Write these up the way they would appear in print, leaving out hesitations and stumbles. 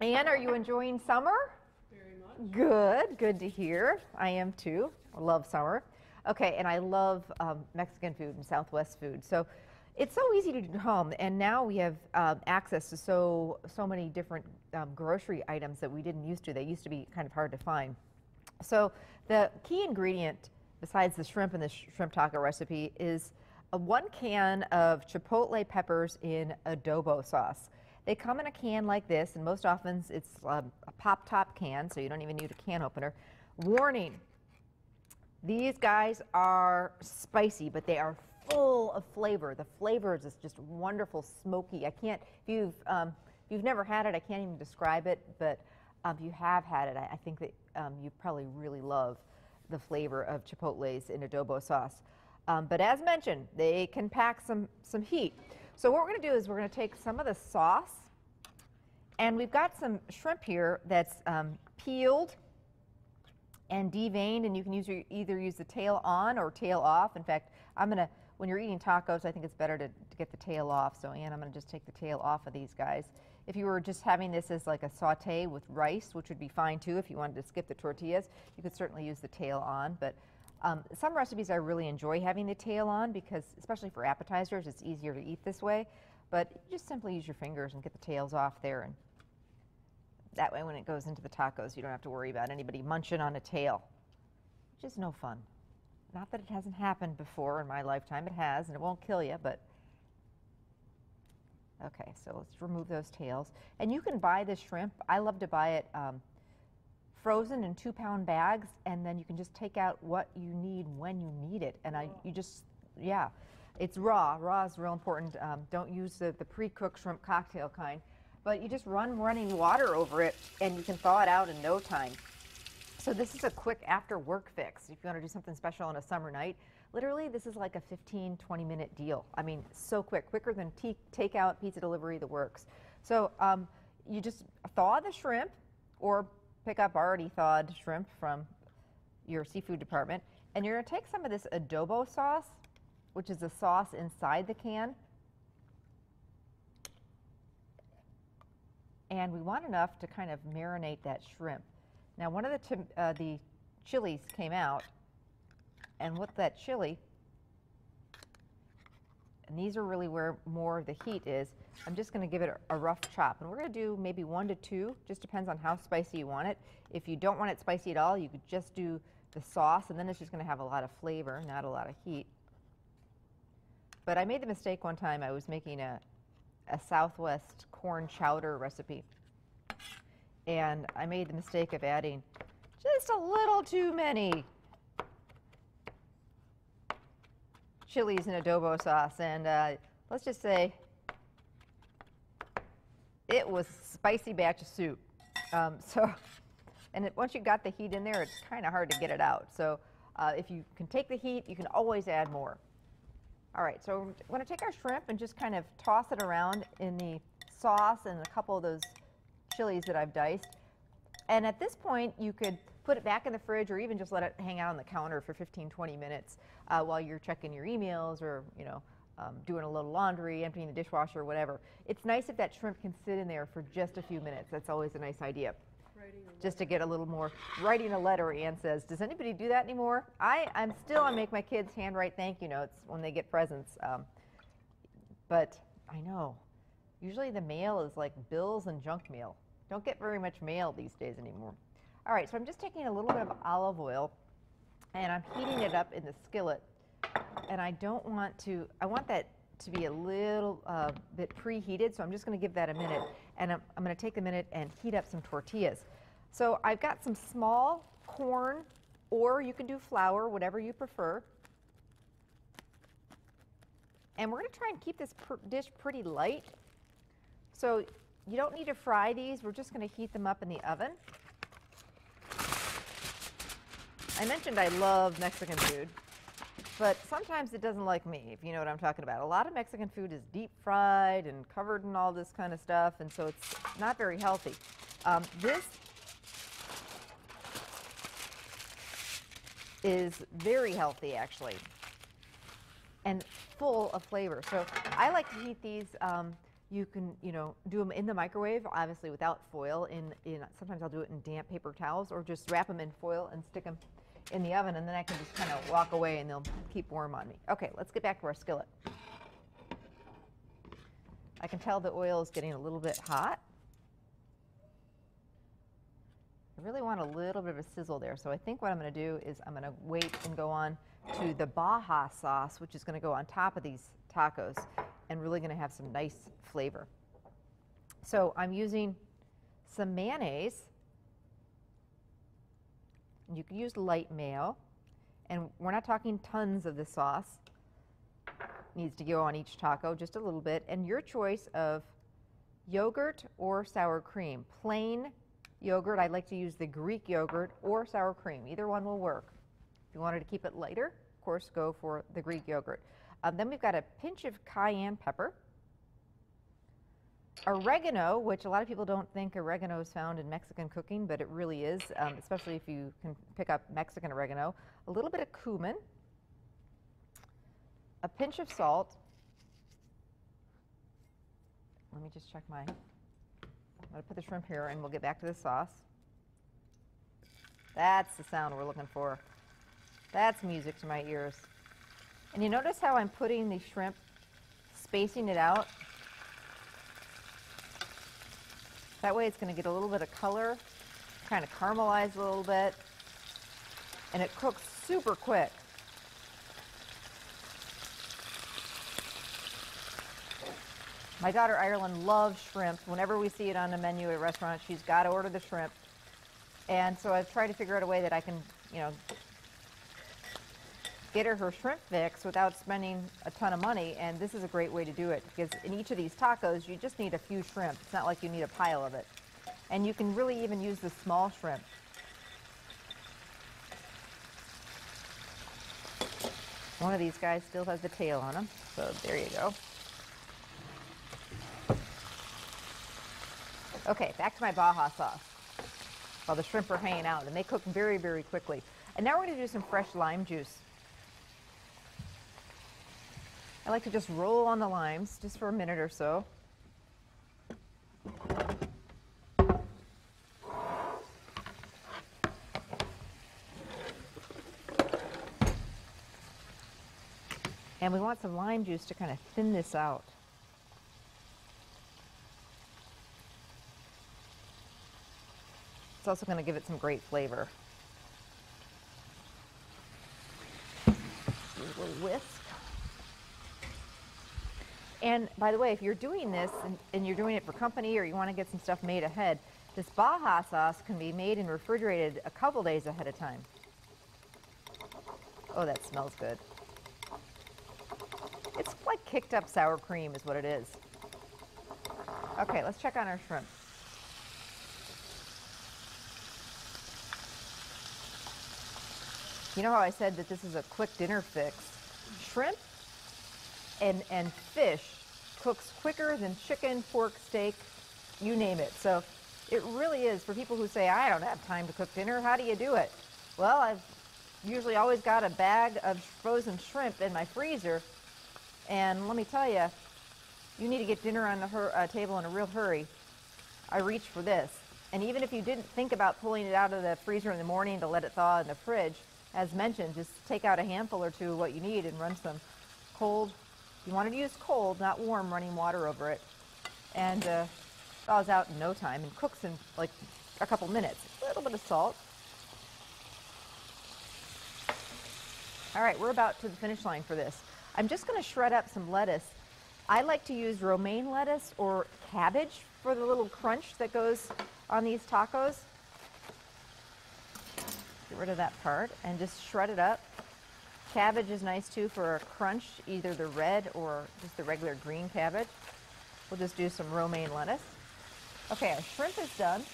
Anne, are you enjoying summer? Very much. Good, good to hear. I am too. I love summer. Okay, and I love Mexican food and Southwest food. So it's so easy to do at home, and now we have access to so many different grocery items that we didn't used to. They used to be kind of hard to find. So the key ingredient, besides the shrimp in the shrimp taco recipe, is 1 can of chipotle peppers in adobo sauce. They come in a can like this, and most often it's a pop-top can, so you don't even need a can opener. Warning, these guys are spicy, but they are full of flavor. The flavor is just wonderful, smoky. I can't, if you've never had it, I can't even describe it, but if you have had it, I think that you probably really love the flavor of chipotles in adobo sauce. But as mentioned, they can pack some heat. So what we're going to do is we're going to take some of the sauce, and we've got some shrimp here that's peeled and deveined, and you can either use the tail on or tail off. In fact, when you're eating tacos, I think it's better to get the tail off. So Ann, I'm going to just take the tail off of these guys. If you were just having this as like a saute with rice, which would be fine too if you wanted to skip the tortillas, you could certainly use the tail on. But some recipes I really enjoy having the tail on because, especially for appetizers, it's easier to eat this way. But you just simply use your fingers and get the tails off there, and that way when it goes into the tacos, you don't have to worry about anybody munching on a tail, which is no fun. Not that it hasn't happened before in my lifetime. It has, and it won't kill you, but okay, so let's remove those tails. And you can buy this shrimp. I love to buy it frozen in 2-pound bags, and then you can just take out what you need when you need it. And yeah, it's raw. Raw is real important. Don't use the pre-cooked shrimp cocktail kind, but you just run running water over it, and you can thaw it out in no time. So this is a quick after-work fix. If you want to do something special on a summer night, literally this is like a 15, 20-minute deal. I mean, so quick, quicker than takeout, pizza delivery, the works. So you just thaw the shrimp, or pick up already thawed shrimp from your seafood department, and you're going to take some of this adobo sauce, which is the sauce inside the can, and we want enough to kind of marinate that shrimp. Now, one of the chilies came out, and with that chili, and these are really where more of the heat is, I'm just going to give it a rough chop. And we're going to do maybe 1 to 2, just depends on how spicy you want it. If you don't want it spicy at all, you could just do the sauce, and then it's just going to have a lot of flavor, not a lot of heat. But I made the mistake one time. I was making a Southwest corn chowder recipe, and I made the mistake of adding just a little too many chilies in adobo sauce, and let's just say it was a spicy batch of soup. Once you got the heat in there, it's kind of hard to get it out. So if you can take the heat, you can always add more. All right, so we're going to take our shrimp and just kind of toss it around in the sauce and a couple of those chilies that I've diced. And at this point, you could put it back in the fridge or even just let it hang out on the counter for 15, 20 minutes while you're checking your emails or, doing a little laundry, emptying the dishwasher, or whatever. It's nice if that shrimp can sit in there for just a few minutes. That's always a nice idea. Just to get a little more. Writing a letter, Ann says. Does anybody do that anymore? I make my kids handwrite thank you notes when they get presents. But I know, usually the mail is like bills and junk mail. Don't get very much mail these days anymore. All right, so I'm just taking a little bit of olive oil, and I'm heating it up in the skillet. And I want that to be a little bit preheated, so I'm just going to give that a minute. And I'm going to take a minute and heat up some tortillas. So I've got some small corn, or you can do flour, whatever you prefer. And we're going to try and keep this dish pretty light. So you don't need to fry these. We're just going to heat them up in the oven. I mentioned I love Mexican food, but sometimes it doesn't like me, if you know what I'm talking about. A lot of Mexican food is deep fried and covered in all this kind of stuff, and so it's not very healthy. This is very healthy, actually, and full of flavor. So I like to heat these You can, do them in the microwave, obviously without foil. Sometimes I'll do it in damp paper towels, or just wrap them in foil and stick them in the oven, and then I can just kind of walk away and they'll keep warm on me. Okay, let's get back to our skillet. I can tell the oil is getting a little bit hot. I really want a little bit of a sizzle there, so I think what I'm going to do is I'm going to wait and go on to the Baja sauce, which is going to go on top of these tacos and really going to have some nice flavor. So I'm using some mayonnaise. You can use light mayo, and we're not talking tons of the sauce. Needs to go on each taco, just a little bit, and your choice of yogurt or sour cream. Plain yogurt, I like to use the Greek yogurt, or sour cream. Either one will work. If you wanted to keep it lighter, of course, go for the Greek yogurt. Then we've got a pinch of cayenne pepper, oregano, which a lot of people don't think oregano is found in Mexican cooking, but it really is, especially if you can pick up Mexican oregano. A little bit of cumin, a pinch of salt. Let me just check I'm going to put the shrimp here and we'll get back to the sauce. That's the sound we're looking for. That's music to my ears. And you notice how I'm putting the shrimp, spacing it out? That way it's going to get a little bit of color, kind of caramelize a little bit, and it cooks super quick. My daughter Ireland loves shrimp. Whenever we see it on the menu at a restaurant, she's got to order the shrimp. And so I've tried to figure out a way that I can, get her shrimp fix without spending a ton of money, and this is a great way to do it, because in each of these tacos you just need a few shrimp. It's not like you need a pile of it. And you can really even use the small shrimp. One of these guys still has the tail on him, so there you go. Okay, back to my Baja sauce. While the shrimp are hanging out, and they cook very, very quickly. And now we're going to do some fresh lime juice. I like to just roll on the limes just for a minute or so. And we want some lime juice to kind of thin this out. It's also going to give it some great flavor. Use a little whisk. And by the way, if you're doing this and you're doing it for company, or you want to get some stuff made ahead, this Baja sauce can be made and refrigerated a couple days ahead of time. Oh, that smells good. It's like kicked up sour cream is what it is. Okay, let's check on our shrimp. You know how I said that this is a quick dinner fix? Shrimp and fish cooks quicker than chicken, pork, steak, you name it. So it really is, for people who say, I don't have time to cook dinner, how do you do it? Well, I've usually always got a bag of frozen shrimp in my freezer, and let me tell you, you need to get dinner on the table in a real hurry. I reach for this. And even if you didn't think about pulling it out of the freezer in the morning to let it thaw in the fridge, as mentioned, just take out a handful or two of what you need and run some cold, you want to use cold, not warm, running water over it. And thaws out in no time and cooks in like a couple minutes. A little bit of salt. All right, we're about to the finish line for this. I'm just going to shred up some lettuce. I like to use romaine lettuce or cabbage for the little crunch that goes on these tacos. Get rid of that part and just shred it up. Cabbage is nice too for a crunch, either the red or just the regular green cabbage. We'll just do some romaine lettuce. Okay, our shrimp is done.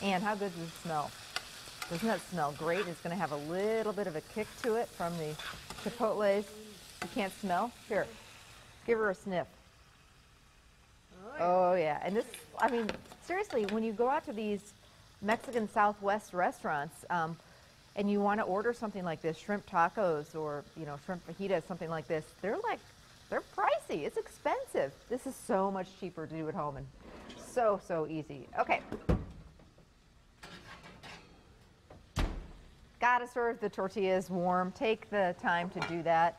And how good does it smell? Doesn't that smell great? It's going to have a little bit of a kick to it from the chipotles. You can't smell? Here, give her a sniff. Oh yeah, and this, I mean, seriously, when you go out to these Mexican Southwest restaurants and you want to order something like this, shrimp tacos or, shrimp fajitas, something like this, they're pricey. easy. It's expensive. This is so much cheaper to do at home and so easy. Okay. Gotta serve the tortillas warm. Take the time to do that.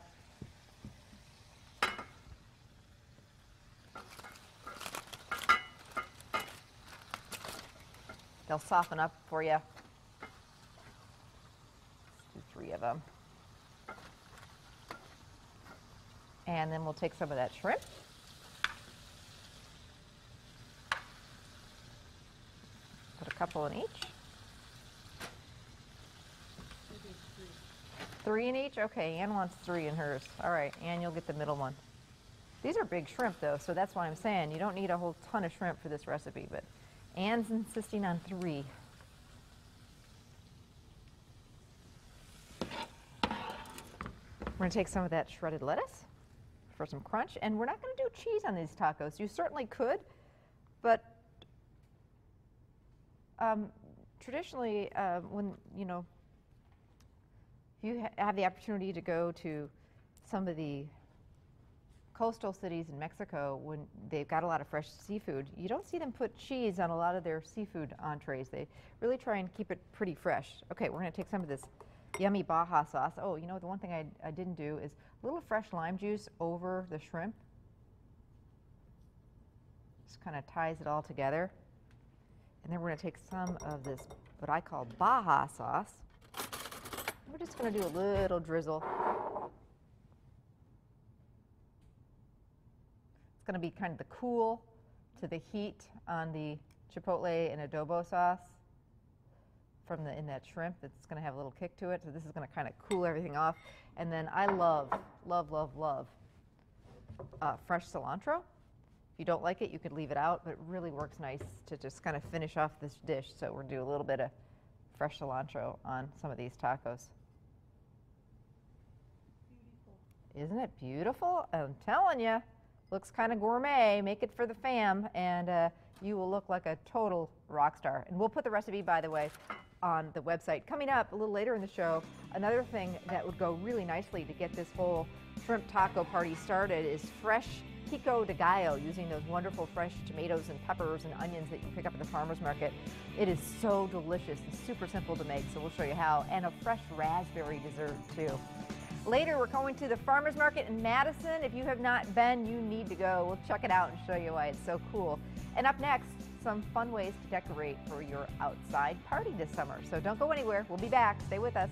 They'll soften up for you. Let's do 3 of them. And then we'll take some of that shrimp. Put a couple in each. 3 in each? Okay, Ann wants 3 in hers. All right, Ann, you'll get the middle one. These are big shrimp, though, so that's why I'm saying you don't need a whole ton of shrimp for this recipe, but Ann's insisting on 3. We're going to take some of that shredded lettuce for some crunch, and we're not going to do cheese on these tacos. You certainly could, but traditionally, when if you have the opportunity to go to some of the coastal cities in Mexico, when they've got a lot of fresh seafood, you don't see them put cheese on a lot of their seafood entrees. They really try and keep it pretty fresh. Okay, we're going to take some of this yummy Baja sauce. Oh, you know, the one thing I didn't do is a little fresh lime juice over the shrimp. Just kind of ties it all together. And then we're going to take some of this, what I call Baja sauce. We're just going to do a little drizzle. It's going to be kind of the cool to the heat on the chipotle and adobo sauce from in that shrimp. That's going to have a little kick to it. So this is going to kind of cool everything off. And then I love fresh cilantro. If you don't like it, you could leave it out, but it really works nice to just kind of finish off this dish. So we're going to do a little bit of fresh cilantro on some of these tacos. Beautiful. Isn't it beautiful? I'm telling you, looks kind of gourmet. Make it for the fam, and you will look like a total rock star. And we'll put the recipe, by the way, on the website. Coming up a little later in the show, another thing that would go really nicely to get this whole shrimp taco party started is fresh Pico De Gallo, using those wonderful fresh tomatoes and peppers and onions that you pick up at the farmer's market. It is so delicious and super simple to make, so we'll show you how. And a fresh raspberry dessert, too. Later, we're going to the farmer's market in Madison. If you have not been, you need to go. We'll check it out and show you why it's so cool. And up next, some fun ways to decorate for your outside party this summer. So don't go anywhere. We'll be back. Stay with us.